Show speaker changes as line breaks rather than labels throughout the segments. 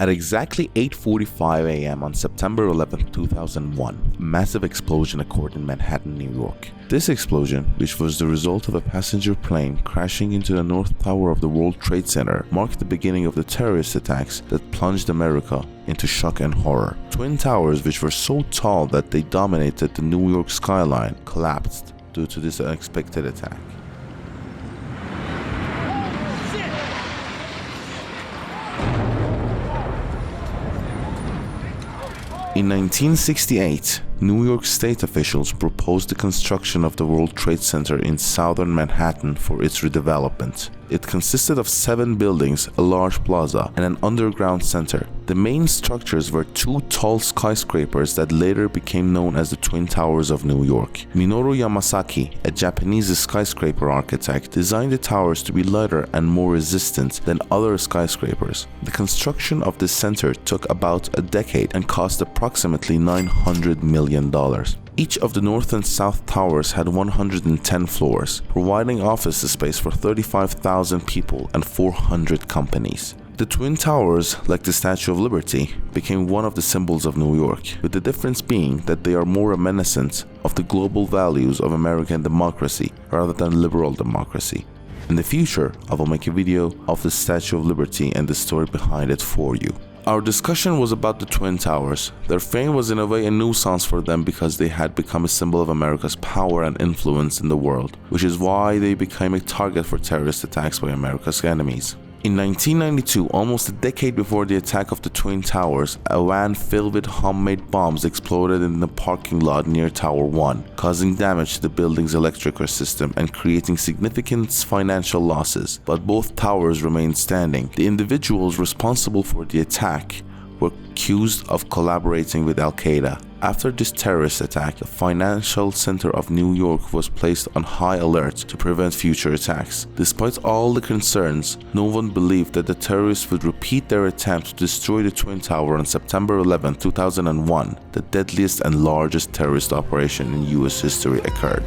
At exactly 8:45 a.m. on September 11, 2001, a massive explosion occurred in Manhattan, New York. This explosion, which was the result of a passenger plane crashing into the North Tower of the World Trade Center, marked the beginning of the terrorist attacks that plunged America into shock and horror. Twin towers, which were so tall that they dominated the New York skyline, collapsed due to this unexpected attack. In 1968, New York State officials proposed the construction of the World Trade Center in southern Manhattan for its redevelopment. It consisted of 7 buildings, a large plaza, and an underground center. The main structures were 2 tall skyscrapers that later became known as the Twin Towers of New York. Minoru Yamasaki, a Japanese skyscraper architect, designed the towers to be lighter and more resistant than other skyscrapers. The construction of this center took about a decade and cost approximately $900 million. Each of the north and south towers had 110 floors, providing office space for 35,000 people and 400 companies. The Twin Towers, like the Statue of Liberty, became one of the symbols of New York, with the difference being that they are more reminiscent of the global values of American democracy rather than liberal democracy. In the future, I will make a video of the Statue of Liberty and the story behind it for you. Our discussion was about the Twin Towers. Their fame was in a way a nuisance for them because they had become a symbol of America's power and influence in the world, which is why they became a target for terrorist attacks by America's enemies. In 1992, almost a decade before the attack of the Twin Towers, a van filled with homemade bombs exploded in the parking lot near Tower 1, causing damage to the building's electrical system and creating significant financial losses. But both towers remained standing. The individuals responsible for the attack were accused of collaborating with Al-Qaeda. After this terrorist attack, the financial center of New York was placed on high alert to prevent future attacks. Despite all the concerns, no one believed that the terrorists would repeat their attempt to destroy the Twin Tower on September 11, 2001. The deadliest and largest terrorist operation in US history occurred.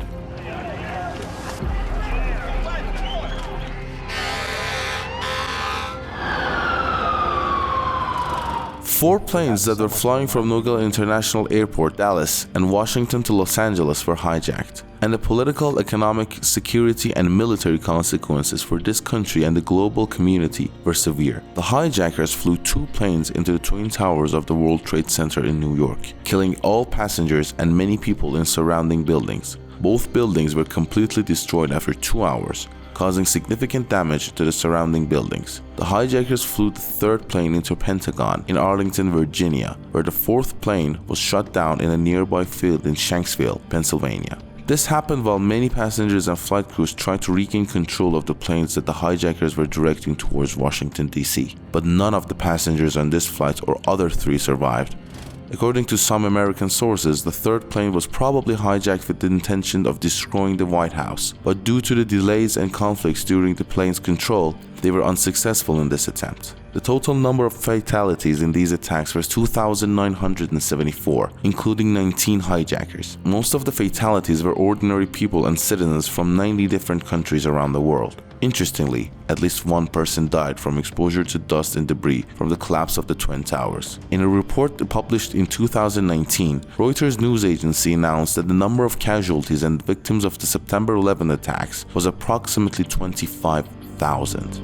Four planes that were flying from Nogales International Airport, Dallas, and Washington to Los Angeles were hijacked, and the political, economic, security, and military consequences for this country and the global community were severe. The hijackers flew 2 planes into the Twin Towers of the World Trade Center in New York, killing all passengers and many people in surrounding buildings. Both buildings were completely destroyed after 2 hours, causing significant damage to the surrounding buildings. The hijackers flew the 3rd plane into Pentagon in Arlington, Virginia, where the 4th plane was shot down in a nearby field in Shanksville, Pennsylvania. This happened while many passengers and flight crews tried to regain control of the planes that the hijackers were directing towards Washington, D.C. But none of the passengers on this flight or other 3 survived. According to some American sources, the 3rd plane was probably hijacked with the intention of destroying the White House, but due to the delays and conflicts during the plane's control, they were unsuccessful in this attempt. The total number of fatalities in these attacks was 2,974, including 19 hijackers. Most of the fatalities were ordinary people and citizens from 90 different countries around the world. Interestingly, at least 1 person died from exposure to dust and debris from the collapse of the Twin Towers. In a report published in 2019, Reuters news agency announced that the number of casualties and victims of the September 11 attacks was approximately 25,000.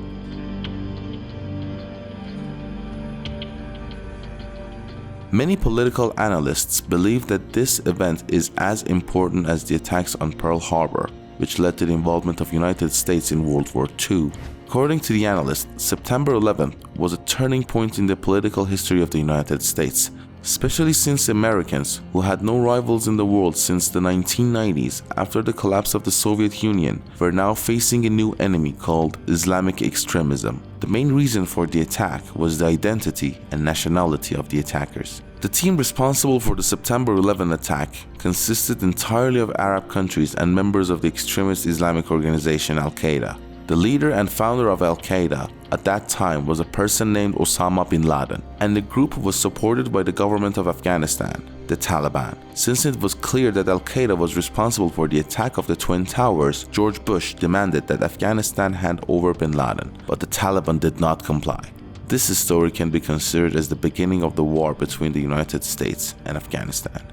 Many political analysts believe that this event is as important as the attacks on Pearl Harbor, which led to the involvement of the United States in World War II. According to the analyst, September 11th was a turning point in the political history of the United States, especially since Americans, who had no rivals in the world since the 1990s after the collapse of the Soviet Union, were now facing a new enemy called Islamic extremism. The main reason for the attack was the identity and nationality of the attackers. The team responsible for the September 11 attack consisted entirely of Arab countries and members of the extremist Islamic organization Al-Qaeda. The leader and founder of Al-Qaeda at that time was a person named Osama bin Laden, and the group was supported by the government of Afghanistan, the Taliban. Since it was clear that Al-Qaeda was responsible for the attack of the Twin Towers, George Bush demanded that Afghanistan hand over bin Laden, but the Taliban did not comply. This story can be considered as the beginning of the war between the United States and Afghanistan.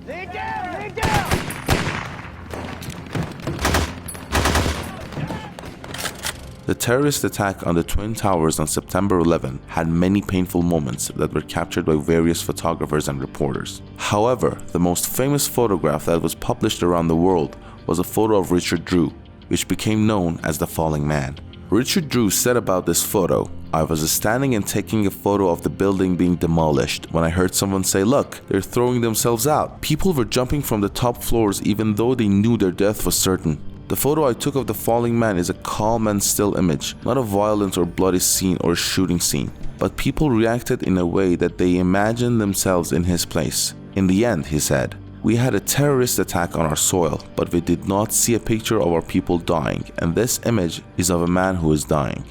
Lay down! Lay down!
The terrorist attack on the Twin Towers on September 11 had many painful moments that were captured by various photographers and reporters. However, the most famous photograph that was published around the world was a photo of Richard Drew, which became known as the Falling Man. Richard Drew said about this photo, "I was standing and taking a photo of the building being demolished when I heard someone say, 'Look, they're throwing themselves out.' People were jumping from the top floors even though they knew their death was certain. The photo I took of the falling man is a calm and still image, not a violent or bloody scene or shooting scene. But people reacted in a way that they imagined themselves in his place. In the end," he said, "we had a terrorist attack on our soil, but we did not see a picture of our people dying, and this image is of a man who is dying."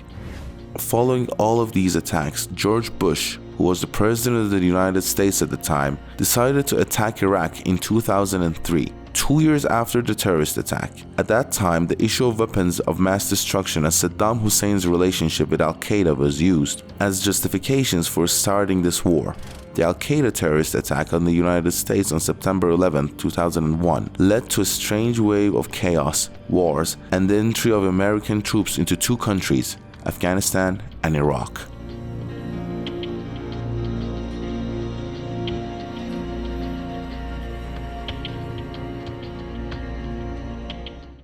Following all of these attacks, George Bush, who was the president of the United States at the time, decided to attack Iraq in 2003. 2 years after the terrorist attack. At that time, the issue of weapons of mass destruction and Saddam Hussein's relationship with Al-Qaeda was used as justifications for starting this war. The Al-Qaeda terrorist attack on the United States on September 11, 2001 led to a strange wave of chaos, wars, and the entry of American troops into two countries, Afghanistan and Iraq.